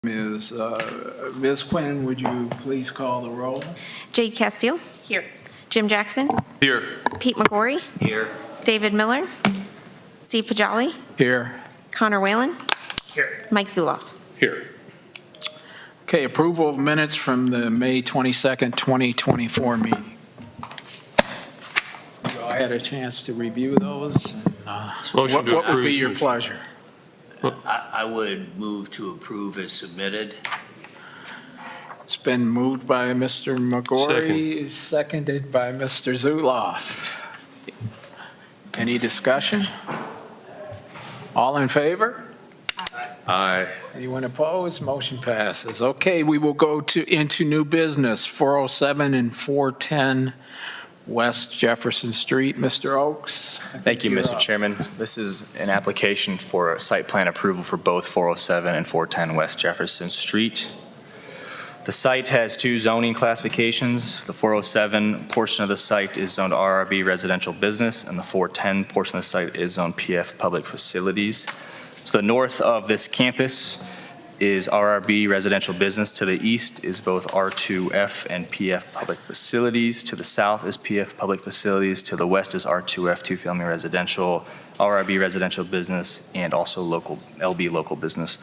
Ms. Quinn, would you please call the roll? Jade Castile. Here. Jim Jackson. Here. Pete McGorry. Here. David Miller. Steve Pajali. Here. Connor Whalen. Here. Mike Zuloff. Here. Okay, approval of minutes from the May 22nd, 2024 meeting. You all had a chance to review those. Motion to What would be approve, your Mr. pleasure? I would move to approve as submitted. It's been moved by Mr. McGorry, seconded by Mr. Zuloff. Any discussion? All in favor? Aye. Anyone opposed? Motion passes. Okay, we will go into new business, 407 and 410 West Jefferson Street. Mr. Oakes? Thank you, You're Mr. up. Chairman. This is an application for a site plan approval for both 407 and 410 West Jefferson Street. The site has two zoning classifications. The 407 portion of the site is zoned RRB residential business, and the 410 portion of the site is zoned PF public facilities. So the north of this campus is RRB residential business. To the east is both R2F and PF public facilities. To the south is PF public facilities. To the west is R2F two-family residential, RRB residential business, and also local LB local business.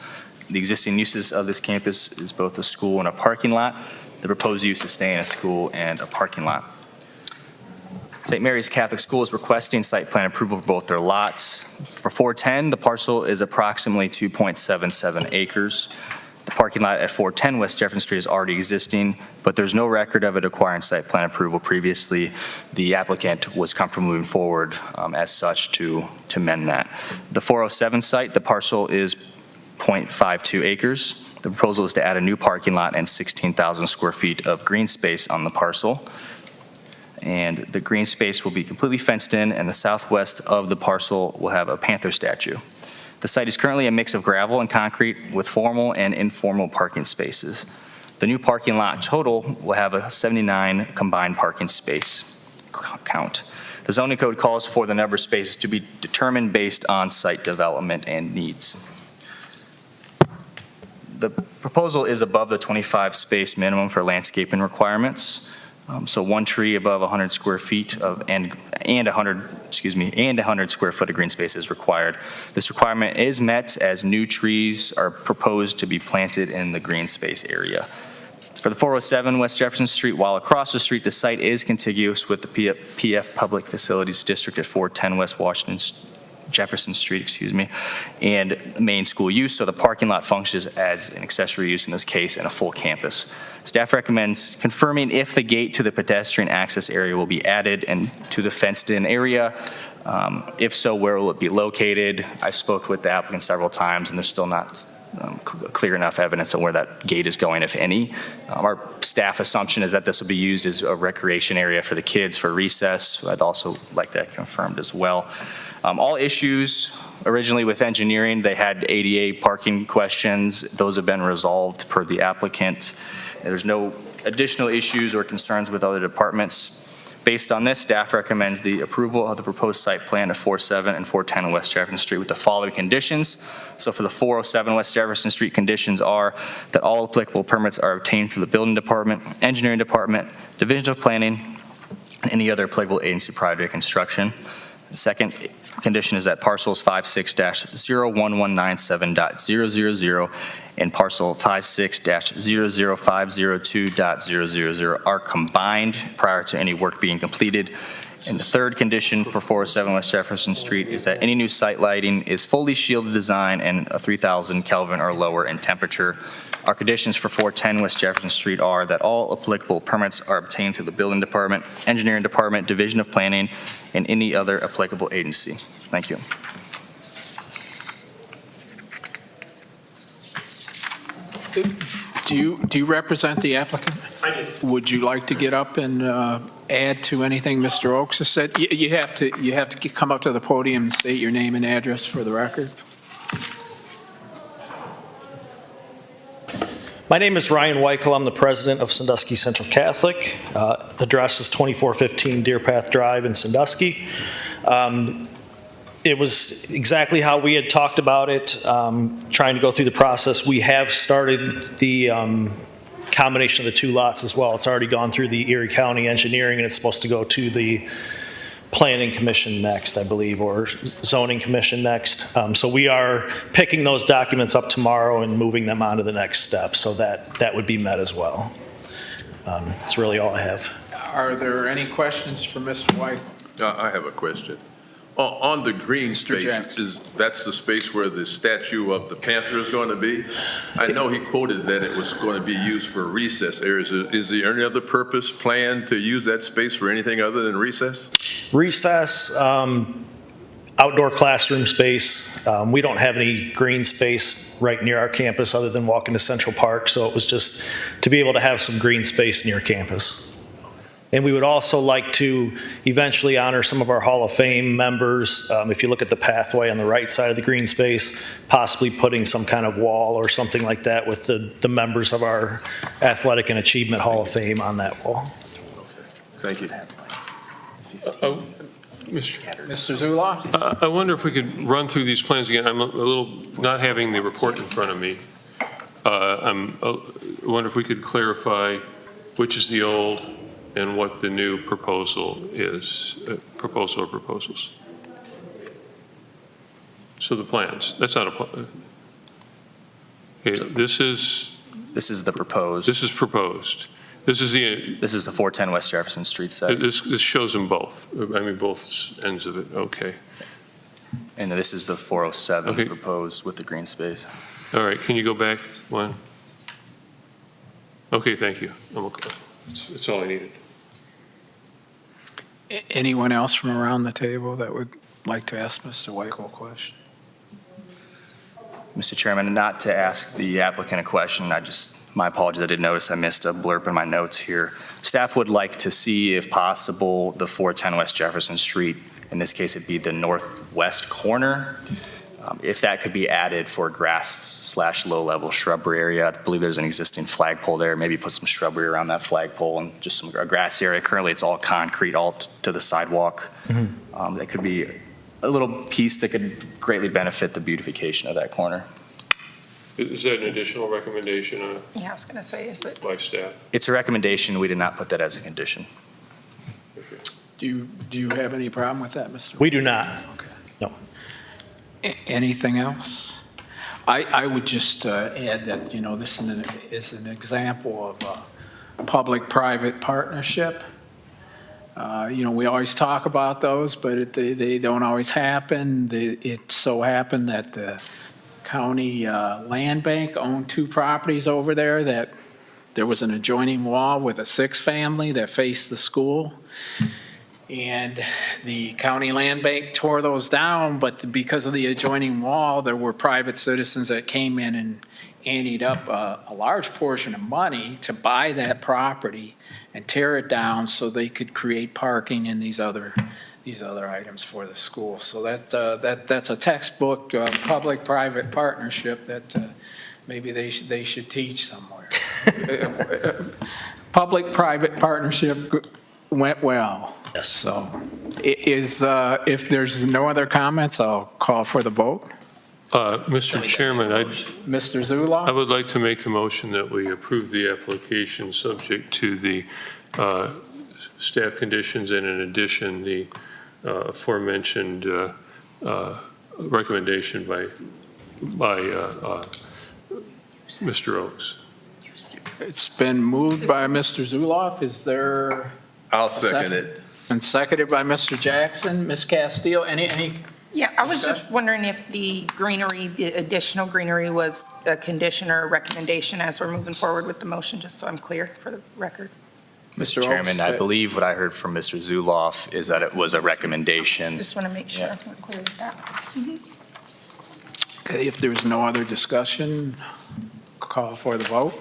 The existing uses of this campus is both a school and a parking lot. The proposed use is staying in a school and a parking lot. St. Mary's Catholic School is requesting site plan approval for both their lots. For 410, the parcel is approximately 2.77 acres. The parking lot at 410 West Jefferson Street is already existing, but there's no record of it acquiring site plan approval previously. The applicant was comfortable moving forward as such to mend that. The 407 site, the parcel is 0.52 acres. The proposal is to add a new parking lot and 16,000 square feet of green space on the parcel. And the green space will be completely fenced in, and the southwest of the parcel will have a panther statue. The site is currently a mix of gravel and concrete with formal and informal parking spaces. The new parking lot total will have a 79 combined parking space count. The zoning code calls for the number of spaces to be determined based on site development and needs. The proposal is above the 25 space minimum for landscaping requirements. So one tree above 100 square feet of and 100 square foot of green space is required. This requirement is met as new trees are proposed to be planted in the green space area. For the 407 West Jefferson Street, while across the street, the site is contiguous with the PF Public Facilities District at 410 West Jefferson Street, and main school use, so the parking lot functions as an accessory use in this case and a full campus. Staff recommends confirming if the gate to the pedestrian access area will be added and to the fenced-in area. If so, where will it be located? I spoke with the applicant several times, and there's still not clear enough evidence on where that gate is going, if any. Our staff assumption is that this will be used as a recreation area for the kids for recess. I'd also like that confirmed as well. All issues originally with engineering, they had ADA parking questions. Those have been resolved per the applicant. There's no additional issues or concerns with other departments. Based on this, staff recommends the approval of the proposed site plan of 407 and 410 West Jefferson Street with the following conditions. So for the 407 West Jefferson Street, conditions are that all applicable permits are obtained through the building department, engineering department, division of planning, and any other applicable agency prior to construction. The second condition is that parcels 56-01197.000 and parcel 56-00502.000 are combined prior to any work being completed. And the third condition for 407 West Jefferson Street is that any new site lighting is fully shielded design and a 3,000 Kelvin or lower in temperature. Our conditions for 410 West Jefferson Street are that all applicable permits are obtained through the building department, engineering department, division of planning, and any other applicable agency. Thank you. Do you represent the applicant? I do. Would you like to get up and add to anything Mr. Oakes has said? You have to come up to the podium and state your name and address for the record. My name is Ryan Weichel. I'm the president of Sandusky Central Catholic. Address is 2415 Deer Path Drive in Sandusky. it was exactly how we had talked about it, trying to go through the process. We have started the combination of the two lots as well. It's already gone through the Erie County Engineering, and it's supposed to go to the Planning Commission next, I believe, or Zoning Commission next. So we are picking those documents up tomorrow and moving them on to the next step, so that would be met as well. That's really all I have. Are there any questions for Mr. White? I have a question. On the green space, Jackson. that's the space where the statue of the Panther is going to be? I know he quoted that it was going to be used for recess areas. Is there any other purpose planned to use that space for anything other than recess? Recess, outdoor classroom space. We don't have any green space right near our campus other than walking to Central Park, so it was just to be able to have some green space near campus. And we would also like to eventually honor some of our Hall of Fame members. If you look at the pathway on the right side of the green space, possibly putting some kind of wall or something like that with the members of our Athletic and Achievement Hall of Fame on that wall. Thank you. Mr. Zuloff? I wonder if we could run through these plans again. I'm a little, not having the report in front of me. I wonder if we could clarify which is the old and what the new proposal is, proposal or proposals. So the plans, that's not a plan. Okay, this is the proposed. proposed. This is This is the 410 West Jefferson Street site. this shows them both. I mean, both ends of it. Okay. And this is the 407 Okay. proposed with the green space. All right, can you go back one? Okay, thank you. That's all I needed. Anyone else from around the table that would like to ask Mr. Weichel a question? Mr. Chairman, not to ask the applicant a question, my apologies, I did notice I missed a blurb in my notes here. Staff would like to see, if possible, the 410 West Jefferson Street, in this case, it'd be the northwest corner. If that could be added for grass/low-level shrubbery area, I believe there's an existing flagpole there. Maybe put some shrubbery around that flagpole and just a grass area. Currently, it's all concrete, all to the sidewalk. That could be a little piece that could greatly benefit the beautification of that corner. Is that an additional recommendation Yeah, I was going to say, is it? by staff? It's a recommendation. We did not put that as a condition. Do you have any problem with that, Mr. We do not. Okay. No. Anything else? I would just add that, this is an example of a public-private partnership. We always talk about those, but they don't always happen. It so happened that the county land bank owned two properties over there that there was an adjoining wall with a sixth family that faced the school. And the county land bank tore those down, but because of the adjoining wall, there were private citizens that came in and anteed up a large portion of money to buy that property and tear it down so they could create parking and these other items for the school. So that's a textbook public-private partnership that maybe they should teach somewhere. Public-private partnership went well. Yes. So if there's no other comments, I'll call for the vote. Mr. Chairman, Mr. I Zuloff? would like to make the motion that we approve the application subject to the staff conditions and in addition, the aforementioned recommendation by Mr. Oaks. It's been moved by Mr. Zuloff. Is there? I'll second it. And seconded by Mr. Jackson. Ms. Castile, any? Yeah, I was just wondering if the greenery, the additional greenery was a condition or a recommendation as we're moving forward with the motion, just so I'm clear for the record. Mr. Oaks? Chairman, I believe what I heard from Mr. Zuloff is that it was a recommendation. Just want to make sure Yeah. we're clear with that. Okay, if there's no other discussion, call for the vote.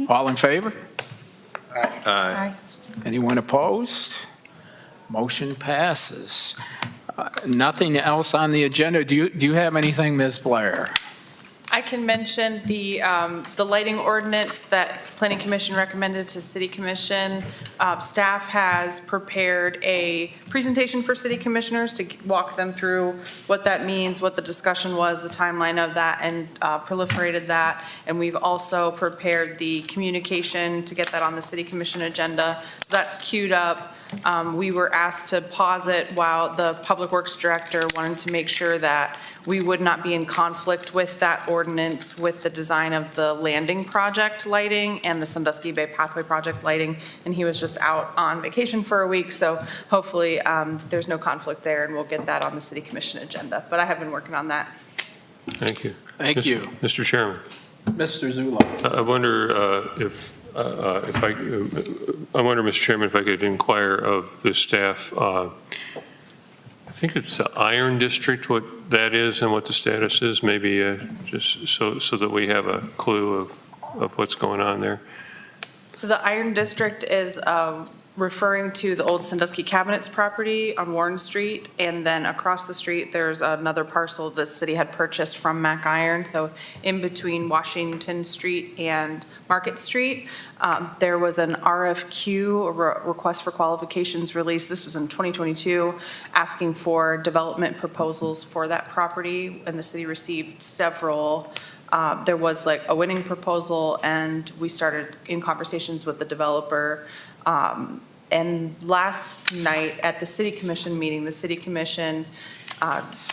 All in favor? Aye. Anyone opposed? Motion passes. Nothing else on the agenda. Do you have anything, Ms. Blair? I can mention the lighting ordinance that Planning Commission recommended to City Commission. Staff has prepared a presentation for city commissioners to walk them through what that means, what the discussion was, the timeline of that, and proliferated that. And we've also prepared the communication to get that on the City Commission agenda. So that's queued up. We were asked to pause it while the Public Works Director wanted to make sure that we would not be in conflict with that ordinance with the design of the landing project lighting and the Sandusky Bay Pathway project lighting. And he was just out on vacation for a week, so hopefully there's no conflict there and we'll get that on the City Commission agenda. But I have been working on that. Thank you. Thank you. Mr. Chairman, Mr. Zullo. I wonder if I wonder, Mr. Chairman, if I could inquire of the staff. I think it's the Iron District, what that is and what the status is, maybe just so that we have a clue of what's going on there. So the Iron District is referring to the old Sandusky Cabinets property on Warren Street, and then across the street, there's another parcel the city had purchased from Mac Iron. So in between Washington Street and Market Street, there was an RFQ, a request for qualifications released. This was in 2022, asking for development proposals for that property, and the city received several. There was like a winning proposal, and we started in conversations with the developer. And last night at the City Commission meeting, the City Commission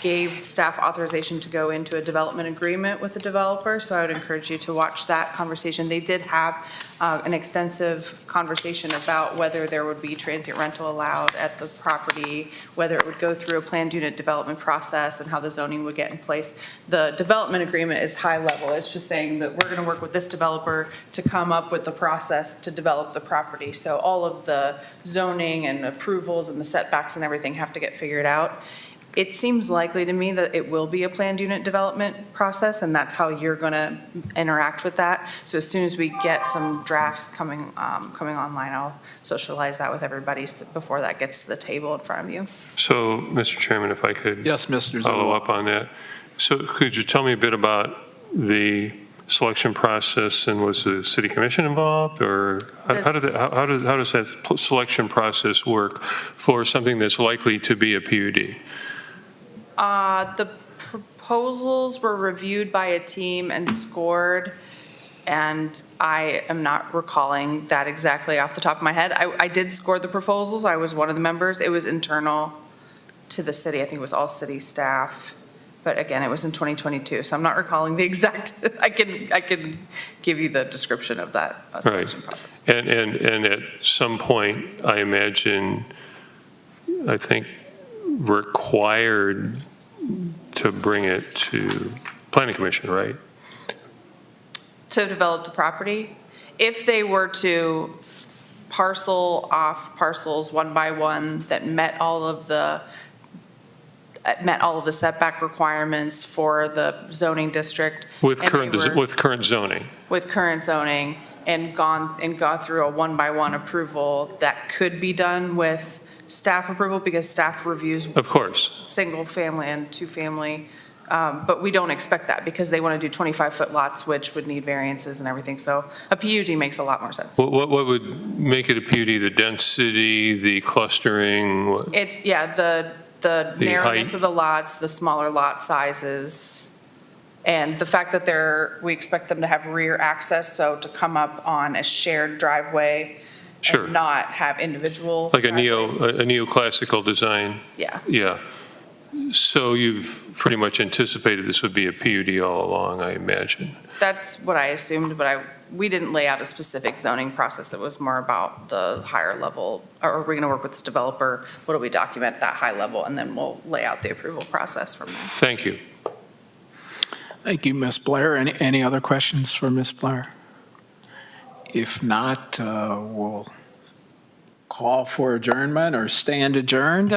gave staff authorization to go into a development agreement with the developer, so I would encourage you to watch that conversation. They did have an extensive conversation about whether there would be transient rental allowed at the property, whether it would go through a planned unit development process, and how the zoning would get in place. The development agreement is high level. It's just saying that we're going to work with this developer to come up with the process to develop the property. So all of the zoning and approvals and the setbacks and everything have to get figured out. It seems likely to me that it will be a planned unit development process, and that's how you're going to interact with that. So as soon as we get some drafts coming online, I'll socialize that with everybody before that gets to the table in front of you. So, Mr. Chairman, if I could Yes, Mr. follow Zullo. up on that. So could you tell me a bit about the selection process, and was the City Commission involved, or how does that selection process work for something that's likely to be a PUD? The proposals were reviewed by a team and scored, and I am not recalling that exactly off the top of my head. I did score the proposals. I was one of the members. It was internal to the city. I think it was all city staff. But again, it was in 2022, so I'm not recalling the exact, I can give you the description of that selection process. And at some point, I imagine, I think, required to bring it to Planning Commission, right? To develop the property. If they were to parcel off parcels one by one that met all of the setback requirements for the zoning district. With and current they were- with current zoning. With current zoning and gone through a one-by-one approval, that could be done with staff approval because staff reviews Of course. single family and two family. But we don't expect that because they want to do 25-foot lots, which would need variances and everything. So a PUD makes a lot more sense. What would make it a PUD? The density, the clustering? It's, yeah, the narrowness height. of the lots, the smaller lot sizes, and the fact that we expect them to have rear access, so to come up on a shared driveway Sure. and not have individual Like a driveways. neoclassical design? Yeah. Yeah. So you've pretty much anticipated this would be a PUD all along, I imagine. That's what I assumed, but we didn't lay out a specific zoning process. It was more about the higher level, or are we going to work with this developer? What do we document at that high level? And then we'll lay out the approval process from there. Thank you. Thank you, Ms. Blair. Any other questions for Ms. Blair? If not, we'll call for adjournment or stand adjourned.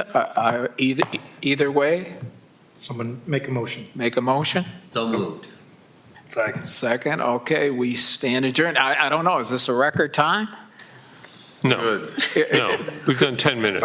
Either way, Someone make a motion. make a motion. So moved. Second, okay, we stand adjourned. I don't know, is this a record time? No, Good. no, we've done 10 minutes.